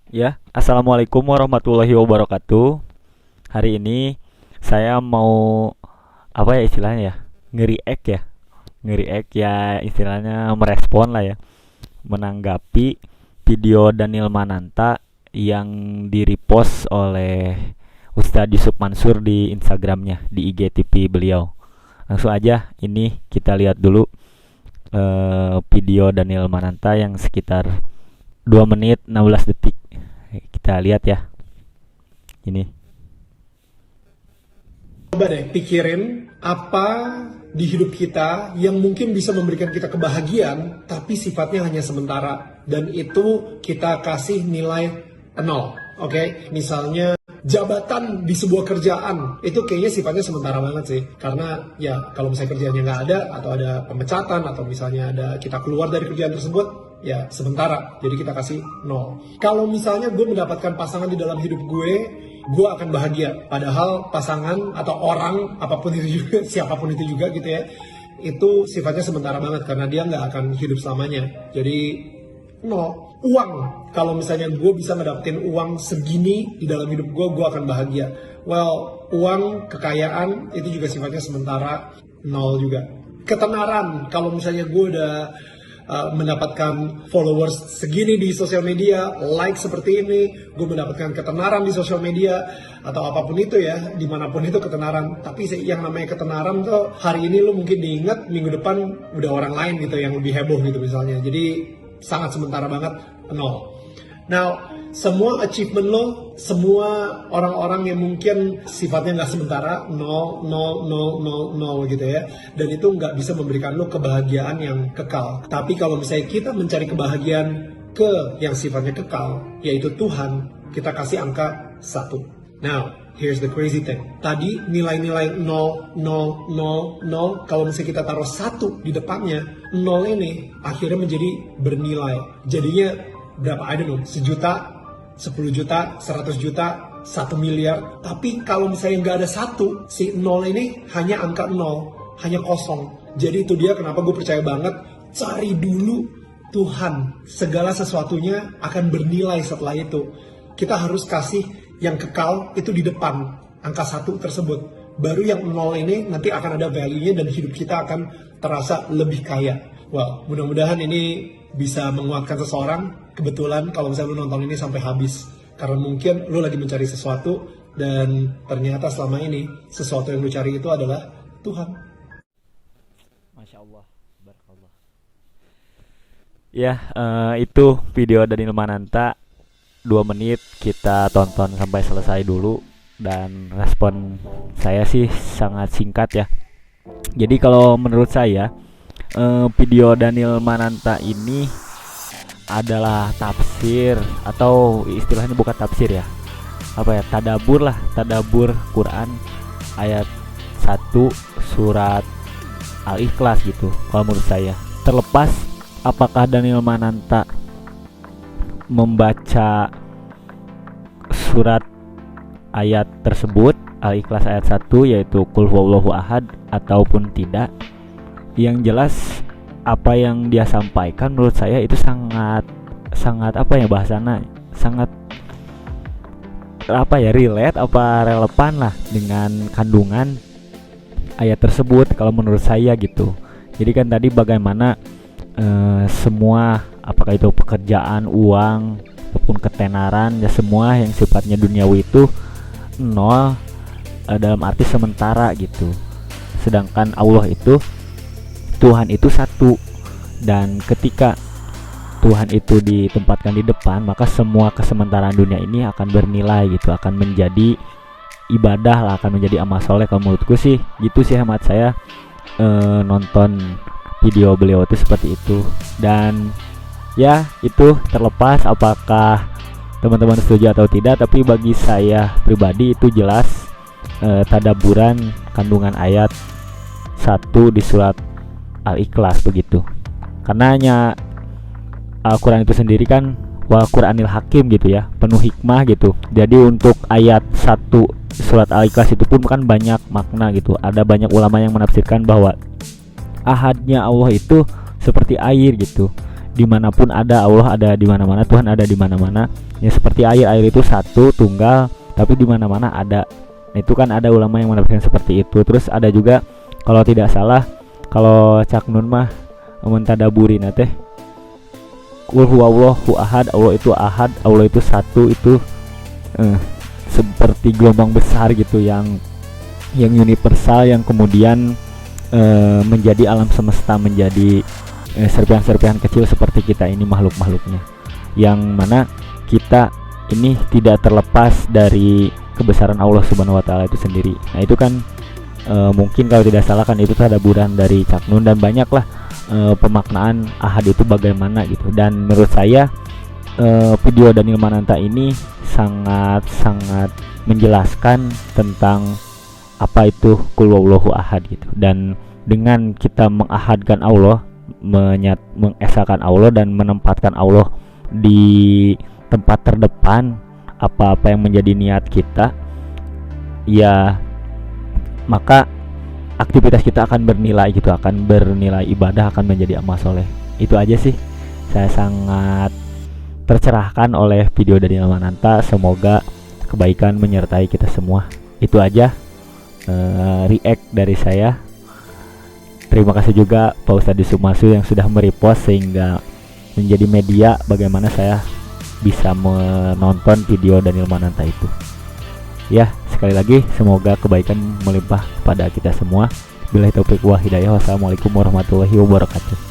Ya, assalamualaikum warahmatullahi wabarakatuh. Hari ini saya mau apa ya istilahnya ya, nge-react ya, nge-react ya istilahnya merespon lah ya, menanggapi video Daniel Mananta yang di-repost oleh Ustadz Yusuf Mansur di Instagramnya, di IGTV beliau. Langsung aja, ini kita lihat dulu video Daniel Mananta yang sekitar 2 menit 16 detik. Kita lihat ya, ini. Coba deh pikirin apa di hidup kita yang mungkin bisa memberikan kita kebahagiaan, tapi sifatnya hanya sementara. Dan itu kita kasih nilai 0. Oke? Misalnya jabatan di sebuah kerjaan, itu kayaknya sifatnya sementara banget sih. Karena ya kalau misalnya kerjaannya nggak ada, atau ada pemecatan, atau misalnya ada kita keluar dari kerjaan tersebut, ya sementara. Jadi kita kasih 0. Kalau misalnya gue mendapatkan pasangan di dalam hidup gue akan bahagia. Padahal pasangan atau orang apapun itu juga, siapapun itu juga gitu ya, itu sifatnya sementara banget karena dia nggak akan hidup selamanya. Jadi no. Uang, kalau misalnya gue bisa ngedapetin uang segini di dalam hidup gue akan bahagia. Well, uang, kekayaan itu juga sifatnya sementara, nol juga. Ketenaran, kalau misalnya gue udah mendapatkan followers segini di sosial media, like seperti ini, gue mendapatkan ketenaran di sosial media, atau apapun itu ya, dimanapun itu ketenaran. Tapi yang namanya ketenaran tuh, hari ini lo mungkin diingat, minggu depan udah orang lain gitu yang lebih heboh gitu misalnya. Jadi sangat sementara banget, nol. Now, semua achievement lo, semua orang-orang yang mungkin sifatnya nggak sementara, nol, nol, nol, nol, nol gitu ya. Dan itu nggak bisa memberikan lo kebahagiaan yang kekal. Tapi kalau misalnya kita mencari kebahagiaan ke yang sifatnya kekal, yaitu Tuhan, kita kasih angka 1. Now, here's the crazy thing. Tadi nilai-nilai 0, 0, 0, 0, kalau misalnya kita taruh 1 di depannya, 0 ini akhirnya menjadi bernilai. Jadinya berapa? I don't know, 1 juta, 10 juta, 100 juta, 1 miliar. Tapi kalau misalnya nggak ada 1, si 0 ini hanya angka 0, hanya kosong. Jadi itu dia kenapa gue percaya banget, cari dulu Tuhan. Segala sesuatunya akan bernilai setelah itu. Kita harus kasih yang kekal itu di depan angka 1 tersebut. Baru yang 0 ini nanti akan ada value-nya dan hidup kita akan terasa lebih kaya. Well, mudah-mudahan ini bisa menguatkan seseorang. Kebetulan kalau misalnya lu nonton ini sampai habis, karena mungkin lu lagi mencari sesuatu dan ternyata selama ini sesuatu yang lu cari itu adalah Tuhan. Masya Allah, barakallah. Ya, itu video Daniel Mananta 2 menit, kita tonton sampai selesai dulu. Dan respon saya sih sangat singkat ya. Jadi kalau menurut saya, video Daniel Mananta ini adalah tafsir, atau istilahnya bukan tafsir ya, apa ya, tadabur lah, tadabur Quran ayat 1 surat Al-Ikhlas gitu kalau menurut saya. Terlepas apakah Daniel Mananta membaca surat ayat tersebut, Al-Ikhlas ayat 1 yaitu Qul huwallahu ahad, ataupun tidak, yang jelas apa yang dia sampaikan menurut saya itu sangat apa ya bahasana, sangat apa ya, relate, apa relevan lah dengan kandungan ayat tersebut kalau menurut saya gitu. Jadi kan tadi bagaimana semua, apakah itu pekerjaan, uang, ataupun ketenaran, ya semua yang sifatnya duniawi itu nol, dalam arti sementara gitu. Sedangkan Allah itu, Tuhan itu 1. Dan ketika Tuhan itu ditempatkan di depan, maka semua kesementaraan dunia ini akan bernilai gitu, akan menjadi ibadah lah, akan menjadi amal soleh. Kalau menurutku sih gitu sih, hemat saya nonton video beliau itu seperti itu. Dan ya itu, terlepas apakah teman-teman setuju atau tidak, tapi bagi saya pribadi itu jelas tadaburan kandungan ayat 1 di surat Al-Ikhlas begitu. Karena hanya Al-Quran itu sendiri kan wal Quranil Hakim gitu ya, penuh hikmah gitu. Jadi untuk ayat 1 surat Al-Ikhlas itu pun kan banyak makna gitu. Ada banyak ulama yang menafsirkan bahwa ahadnya Allah itu seperti air gitu. dimanapun ada, Allah ada di mana-mana, Tuhan ada di mana-mana. Ya seperti air itu satu tunggal tapi di mana-mana ada. Itu kan ada ulama yang menafsirkan seperti itu. Terus ada juga kalau tidak salah, kalau Cak Nun mah mentadaburin teh Qul huwallahu ahad, Allah itu ahad, Allah itu satu, itu seperti gelombang besar gitu yang universal, yang kemudian menjadi alam semesta, menjadi serpihan-serpihan kecil seperti kita ini, makhluk-makhluknya, yang mana kita ini tidak terlepas dari kebesaran Allah Subhanahu wa taala itu sendiri. Nah, itu kan mungkin kalau tidak salah kan itu tadaburan dari Cak Nun, dan banyaklah pemaknaan ahad itu bagaimana gitu. Dan menurut saya video Daniel Mananta ini sangat menjelaskan tentang apa itu Qul huwallahu ahad gitu. Dan dengan kita mengahadkan Allah, mengesahkan Allah dan menempatkan Allah di tempat terdepan apa-apa yang menjadi niat kita, ya maka aktivitas kita akan bernilai gitu, akan bernilai ibadah, akan menjadi amal soleh. Itu aja sih, saya sangat tercerahkan oleh video dari Mananta. Semoga kebaikan menyertai kita semua. Itu aja react dari saya. Terima kasih juga Pak Ustadz Sumasu yang sudah merepost sehingga menjadi media bagaimana saya bisa menonton video Daniel Mananta itu. Ya, sekali lagi semoga kebaikan melimpah kepada kita semua. Billahi taufiq wal hidayah. Wassalamualaikum warahmatullahi wabarakatuh.